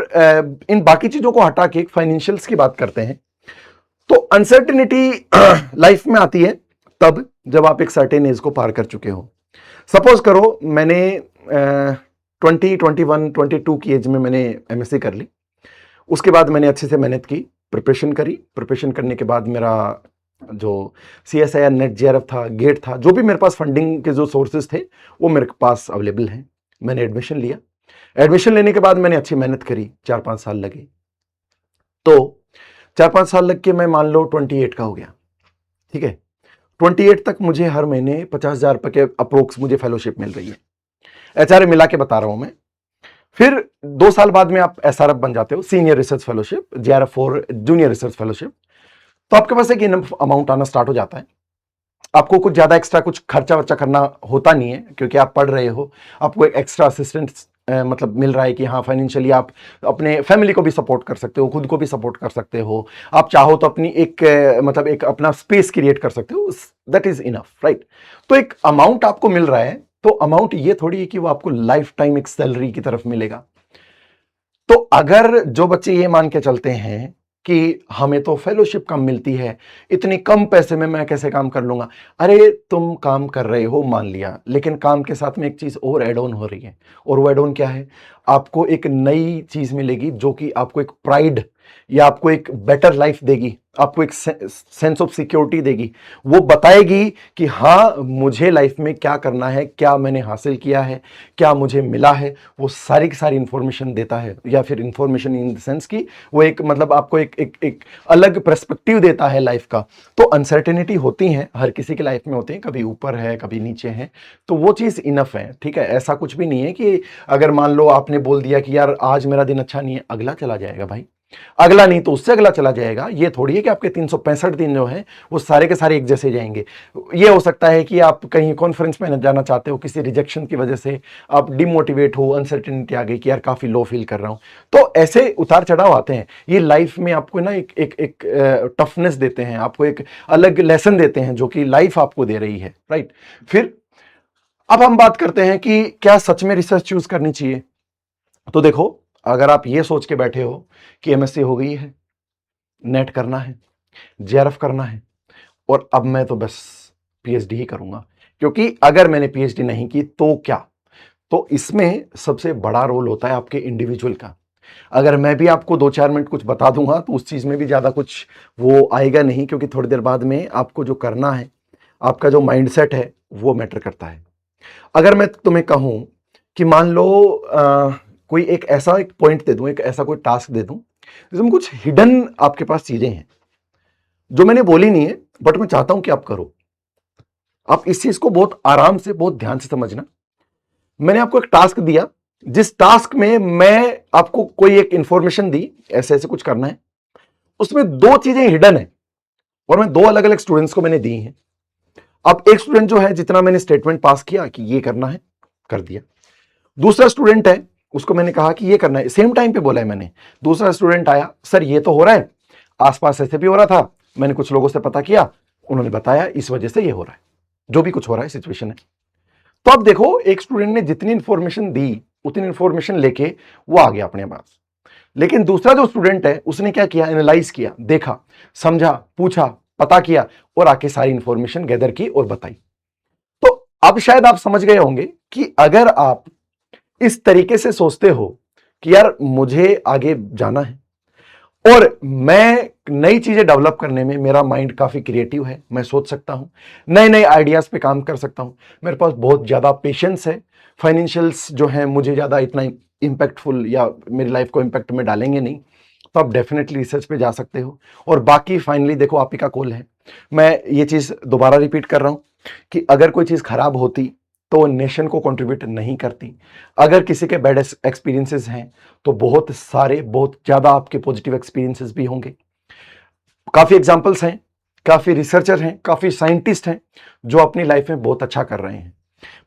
इन बाकी चीजों को हटा के फाइनेंशियल्स की बात करते हैं। तो अनसर्टेनिटी लाइफ में आती है तब जब आप एक सर्टेन एज को पार कर चुके हो। सपोज करो मैंने 21, 22 की एज में मैंने एमएससी कर ली। उसके बाद मैंने अच्छे से मेहनत की, प्रिपरेशन करी। प्रिपरेशन करने के बाद मेरा जो CSIR नेट JRF था, गेट था, जो भी मेरे पास फंडिंग के जो सोर्सेज थे वो मेरे पास अवेलेबल हैं। मैंने एडमिशन लिया। एडमिशन लेने के बाद मैंने अच्छी मेहनत करी, 4-5 साल लगे। तो 4-5 साल लग के मैं मान लो 28 का हो गया, ठीक है। 28 तक मुझे हर महीने 50,000 रुपए के अप्रोक्स मुझे फेलोशिप मिल रही है। HRA मिला के बता रहा हूं मैं। फिर 2 साल बाद में आप SRF बन जाते हो, सीनियर रिसर्च फेलोशिप, JRF और जूनियर रिसर्च फेलोशिप। तो आपके पास एक इनफ अमाउंट आना स्टार्ट हो जाता है। आपको कुछ ज्यादा एक्स्ट्रा कुछ खर्चा वर्चा करना होता नहीं है, क्योंकि आप पढ़ रहे हो। आपको एक एक्स्ट्रा असिस्टेंस मतलब मिल रहा है कि हाँ फाइनेंशियली आप अपने फैमिली को भी सपोर्ट कर सकते हो, खुद को भी सपोर्ट कर सकते हो। आप चाहो तो अपनी एक मतलब एक अपना स्पेस क्रिएट कर सकते हो। That is enough, right. तो एक अमाउंट आपको मिल रहा है, तो अमाउंट ये थोड़ी है कि वो आपको लाइफ टाइम एक सैलरी की तरफ मिलेगा। तो अगर जो बच्चे ये मान के चलते हैं कि हमें तो फेलोशिप कम मिलती है, इतनी कम पैसे में मैं कैसे काम कर लूंगा। अरे तुम काम कर रहे हो मान लिया, लेकिन काम के साथ में एक चीज और एड ऑन हो रही है। और वो एड ऑन क्या है? आपको एक नई चीज मिलेगी जो कि आपको एक प्राइड या आपको एक बेटर लाइफ देगी, आपको एक सेंस ऑफ सिक्योरिटी देगी। वो बताएगी कि हाँ मुझे लाइफ में क्या करना है, क्या मैंने हासिल किया है, क्या मुझे मिला है। वो सारी की सारी इंफॉर्मेशन देता है, या फिर इंफॉर्मेशन इन द सेंस की वो एक मतलब आपको एक अलग पर्सपेक्टिव देता है लाइफ का। तो अनसर्टेनिटी होती है, हर किसी की लाइफ में होती है, कभी ऊपर है कभी नीचे है। तो वो चीज इनफ है, ठीक है। ऐसा कुछ भी नहीं है कि अगर मान लो आपने बोल दिया कि यार आज मेरा दिन अच्छा नहीं है, अगला चला जाएगा भाई, अगला नहीं तो उससे अगला चला जाएगा। ये थोड़ी है कि आपके 365 दिन जो है वो सारे के सारे एक जैसे जाएंगे। ये हो सकता है कि आप कहीं कॉन्फ्रेंस में जाना चाहते हो, किसी रिजेक्शन की वजह से आप डिमोटिवेट हो, अनसर्टेनिटी आ गई कि यार काफी लो फील कर रहा हूं। तो ऐसे उतार चढ़ाव आते हैं। ये लाइफ में आपको ना एक टफनेस देते हैं, आपको एक अलग लेसन देते हैं जो कि लाइफ आपको दे रही है, राइट। फिर अब हम बात करते हैं कि क्या सच में रिसर्च चूज करनी चाहिए। तो देखो, अगर आप ये सोच के बैठे हो कि एमएससी हो गई है, नेट करना है, JRF करना है, और अब मैं तो बस PhD ही करूंगा, क्योंकि अगर मैंने PhD नहीं की तो क्या। तो इसमें सबसे बड़ा रोल होता है आपके इंडिविजुअल का। अगर मैं भी आपको 2-4 मिनट कुछ बता दूंगा तो उस चीज में भी ज्यादा कुछ वो आएगा नहीं, क्योंकि थोड़ी देर बाद में आपको जो करना है, आपका जो माइंडसेट है वो मैटर करता है। अगर मैं तुम्हें कहूं कि मान लो कोई एक ऐसा एक पॉइंट दे दूं, एक ऐसा कोई टास्क दे दूं जिसमें कुछ हिडन आपके पास चीजें हैं जो मैंने बोली नहीं है, बट मैं चाहता हूं कि आप करो। आप इस चीज को बहुत आराम से, बहुत ध्यान से समझना। मैंने आपको एक टास्क दिया, जिस टास्क में मैं आपको कोई एक इंफॉर्मेशन दी, ऐसे ऐसे कुछ करना है, उसमें 2 चीजें हिडन है और मैं 2 अलग अलग स्टूडेंट्स को मैंने दी हैं। अब एक स्टूडेंट जो है, जितना मैंने स्टेटमेंट पास किया कि ये करना है, कर दिया। दूसरा स्टूडेंट है, उसको मैंने कहा कि ये करना है, सेम टाइम पे बोला है मैंने। दूसरा स्टूडेंट आया, सर ये तो हो रहा है, आसपास ऐसे भी हो रहा था, मैंने कुछ लोगों से पता किया, उन्होंने बताया इस वजह से ये हो रहा है, जो भी कुछ हो रहा है सिचुएशन है। तो अब देखो, एक स्टूडेंट ने जितनी इंफॉर्मेशन दी उतनी इंफॉर्मेशन लेके वो आ गया अपने पास। लेकिन दूसरा जो स्टूडेंट है उसने क्या किया, एनालाइज किया, देखा, समझा, पूछा, पता किया और आके सारी इंफॉर्मेशन गैदर की और बताई। तो अब शायद आप समझ गए होंगे कि अगर आप इस तरीके से सोचते हो कि यार मुझे आगे जाना है और मैं नई चीजें डेवलप करने में मेरा माइंड काफी क्रिएटिव है, मैं सोच सकता हूं, नए नए आइडियाज पे काम कर सकता हूं, मेरे पास बहुत ज्यादा पेशेंस है, फाइनेंशियल्स जो है मुझे ज्यादा इतना इंपैक्टफुल या मेरी लाइफ को इंपैक्ट में डालेंगे नहीं, तो आप डेफिनेटली रिसर्च पे जा सकते हो। और बाकी फाइनली देखो, आप ही का कॉल है। मैं ये चीज दोबारा रिपीट कर रहा हूं कि अगर कोई चीज खराब होती तो नेशन को कंट्रीब्यूट नहीं करती। अगर किसी के बैड एक्सपीरियंसेस हैं तो बहुत सारे, बहुत ज्यादा आपके पॉजिटिव एक्सपीरियंसेस भी होंगे। काफी एग्जांपल्स हैं। काफ़ी रिसर्चर हैं, काफ़ी साइंटिस्ट हैं जो अपनी लाइफ में बहुत अच्छा कर रहे हैं।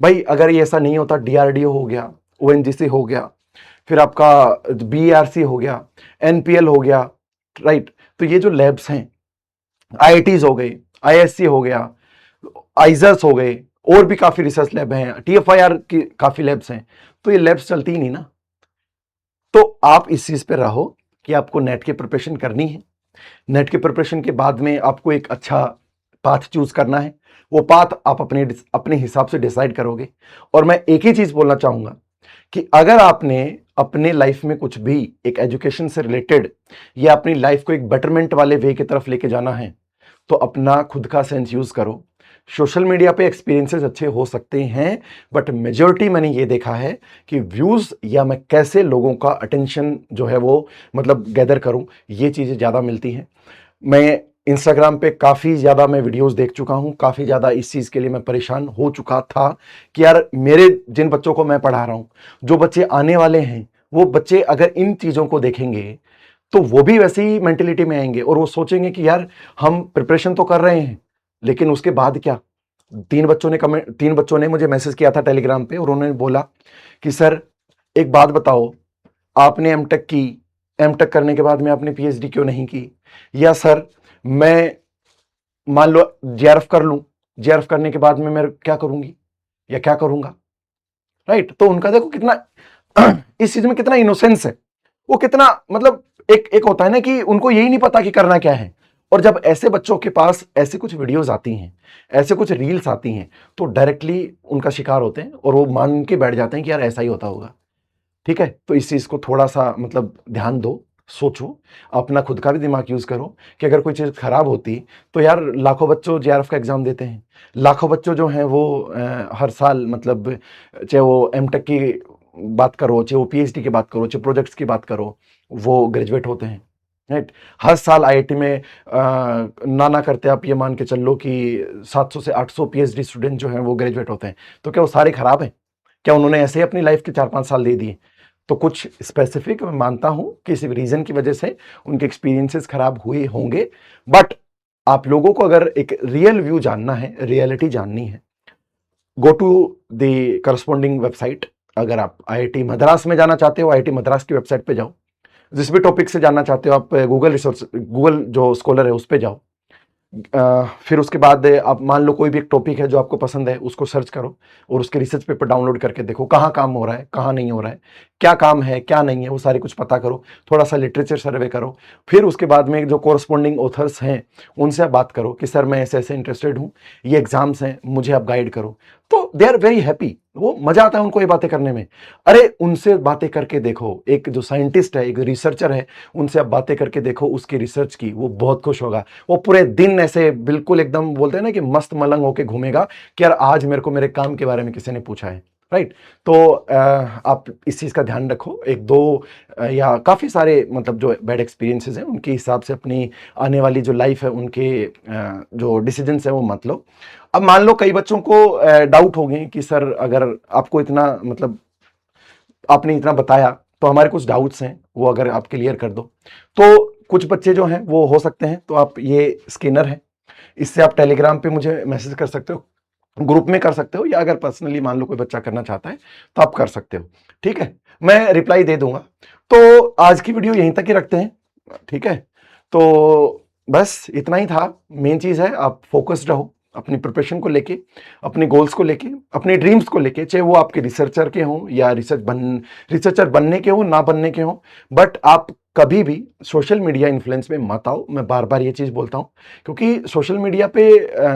भाई अगर ये ऐसा नहीं होता, डीआरडीओ हो गया, ओएनजीसी हो गया, फिर आपका बीआरसी हो गया, एनपीएल हो गया, राइट। तो ये जो लैब्स हैं, आईआईटीज हो गए, आईएससी हो गया, आइजर्स हो गए, और भी काफ़ी रिसर्च लैब हैं, टीएफआईआर की काफ़ी लैब्स हैं, तो ये लैब्स चलती ही नहीं ना। तो आप इस चीज़ पे रहो कि आपको नेट की प्रिपरेशन करनी है। नेट की प्रिपरेशन के बाद में आपको एक अच्छा पाथ चूज करना है। वो पाथ आप अपने अपने हिसाब से डिसाइड करोगे। और मैं एक ही चीज बोलना चाहूंगा कि अगर आपने अपने लाइफ में कुछ भी एक एजुकेशन से रिलेटेड या अपनी लाइफ को एक बेटरमेंट वाले वे की तरफ लेके जाना है, तो अपना खुद का सेंस यूज करो। सोशल मीडिया पे एक्सपीरियंसेस अच्छे हो सकते हैं, बट मेजॉरिटी मैंने ये देखा है कि व्यूज या मैं कैसे लोगों का अटेंशन जो है वो मतलब गैदर करूं, ये चीजें ज्यादा मिलती हैं। मैं इंस्टाग्राम पे काफ़ी ज़्यादा मैं वीडियोस देख चुका हूँ, काफ़ी ज़्यादा इस चीज़ के लिए मैं परेशान हो चुका था कि यार मेरे जिन बच्चों को मैं पढ़ा रहा हूँ, जो बच्चे आने वाले हैं, वो बच्चे अगर इन चीज़ों को देखेंगे तो वो भी वैसी ही मेंटेलिटी में आएंगे और वो सोचेंगे कि यार हम प्रिपरेशन तो कर रहे हैं, लेकिन उसके बाद क्या। तीन बच्चों ने मुझे मैसेज किया था टेलीग्राम पे और उन्होंने बोला कि सर एक बात बताओ, आपने एमटेक की, एमटेक करने के बाद में आपने पीएचडी क्यों नहीं की, या सर मैं मान लो जेआरएफ कर लूं, जेआरएफ करने के बाद में मैं क्या करूंगी या क्या करूंगा, राइट। तो उनका देखो कितना इस चीज में कितना इनोसेंस है, वो कितना मतलब एक एक होता है ना कि उनको यही नहीं पता कि करना क्या है। और जब ऐसे बच्चों के पास ऐसे कुछ वीडियोस आती हैं, ऐसे कुछ रील्स आती हैं, तो डायरेक्टली उनका शिकार होते हैं और वो मान के बैठ जाते हैं कि यार ऐसा ही होता होगा। ठीक है, तो इस चीज को थोड़ा सा मतलब ध्यान दो, सोचो, अपना खुद का भी दिमाग यूज करो कि अगर कोई चीज खराब होती तो यार लाखों बच्चों जेआरएफ का एग्जाम देते हैं, लाखों बच्चों जो हैं वो हर साल मतलब चाहे वो एमटेक की बात करो, चाहे वो पीएचडी की बात करो, चाहे प्रोजेक्ट्स की बात करो, वो ग्रेजुएट होते हैं, राइट। हर साल आईआईटी में ना करते आप ये मान के चल लो कि 700 से 800 पीएचडी स्टूडेंट जो हैं वो ग्रेजुएट होते हैं। तो क्या वो सारे खराब हैं? क्या उन्होंने ऐसे ही अपनी लाइफ के 4-5 साल दे दिए? तो कुछ स्पेसिफिक मैं मानता हूं कि किसी रीजन की वजह से उनके एक्सपीरियंसेस खराब हुए होंगे, बट आप लोगों को अगर एक रियल व्यू जानना है, रियलिटी जाननी है, go to the corresponding website. अगर आप आईआईटी मद्रास में जाना चाहते हो, आईआईटी मद्रास की वेबसाइट पे जाओ। जिस भी टॉपिक से जानना चाहते हो आप गूगल रिसोर्स, गूगल जो स्कॉलर है उस पे जाओ। फिर उसके बाद आप मान लो कोई भी एक टॉपिक है जो आपको पसंद है, उसको सर्च करो और उसके रिसर्च पेपर डाउनलोड करके देखो कहाँ काम हो रहा है, कहाँ नहीं हो रहा है, क्या काम है क्या नहीं है, वो सारी कुछ पता करो। थोड़ा सा लिटरेचर सर्वे करो। फिर उसके बाद में जो कोरस्पॉन्डिंग ऑथर्स हैं उनसे आप बात करो कि सर मैं ऐसे ऐसे इंटरेस्टेड हूँ, ये एग्जाम्स हैं, मुझे आप गाइड करो। तो दे आर वेरी हैप्पी, वो मजा आता है उनको ये बातें करने में। अरे उनसे बातें करके देखो, एक जो साइंटिस्ट है, एक रिसर्चर है, उनसे आप बातें करके देखो उसकी रिसर्च की, वो बहुत खुश होगा। वो पूरे दिन ऐसे बिल्कुल एकदम बोलते हैं ना कि मस्त मलंग होके घूमेगा कि यार आज मेरे को मेरे काम के बारे में किसी ने पूछा है, राइट। तो आप इस चीज का ध्यान रखो। एक दो या काफी सारे मतलब जो बैड एक्सपीरियंसेस हैं उनके हिसाब से अपनी आने वाली जो लाइफ है उनके जो डिसीजंस है वो मत लो। अब मान लो कई बच्चों को डाउट हो गए कि सर अगर आपको इतना मतलब आपने इतना बताया तो हमारे कुछ डाउट्स हैं, वो अगर आप क्लियर कर दो। तो कुछ बच्चे जो हैं वो हो सकते हैं, तो आप ये स्कैनर है, इससे आप टेलीग्राम पे मुझे मैसेज कर सकते हो, ग्रुप में कर सकते हो, या अगर पर्सनली मान लो कोई बच्चा करना चाहता है तो आप कर सकते हो। ठीक है, मैं रिप्लाई दे दूंगा। तो आज की वीडियो यहीं तक ही रखते हैं, ठीक है। तो बस इतना ही था। मेन चीज है आप फोकस्ड रहो अपनी प्रिपरेशन को लेके, अपने गोल्स को लेके, अपने ड्रीम्स को लेके, चाहे वो आपके रिसर्चर के हों या रिसर्चर बनने के हो ना बनने के हों। बट आप कभी भी सोशल मीडिया इन्फ्लुएंस में मत आओ, मैं बार बार ये चीज़ बोलता हूँ। क्योंकि सोशल मीडिया पे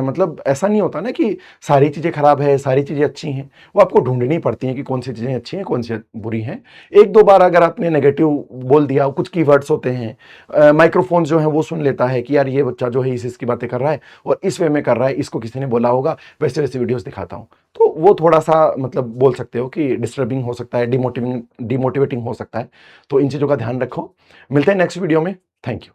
मतलब ऐसा नहीं होता ना कि सारी चीज़ें खराब है सारी चीज़ें अच्छी हैं, वो आपको ढूंढनी पड़ती हैं कि कौन सी चीज़ें अच्छी हैं कौन सी बुरी हैं। एक दो बार अगर आपने नेगेटिव बोल दिया, कुछ कीवर्ड्स होते हैं, माइक्रोफोन जो है वो सुन लेता है कि यार ये बच्चा जो है इसकी बातें कर रहा है और इस वे में कर रहा है, इसको किसी ने बोला होगा, वैसे वैसे वीडियोस दिखाता हूँ, तो वो थोड़ा सा मतलब बोल सकते हो कि डिस्टर्बिंग हो सकता है, डिमोटिवेटिंग हो सकता है। तो इन चीज़ों का ध्यान रखो। मिलते हैं नेक्स्ट वीडियो में। Thank you.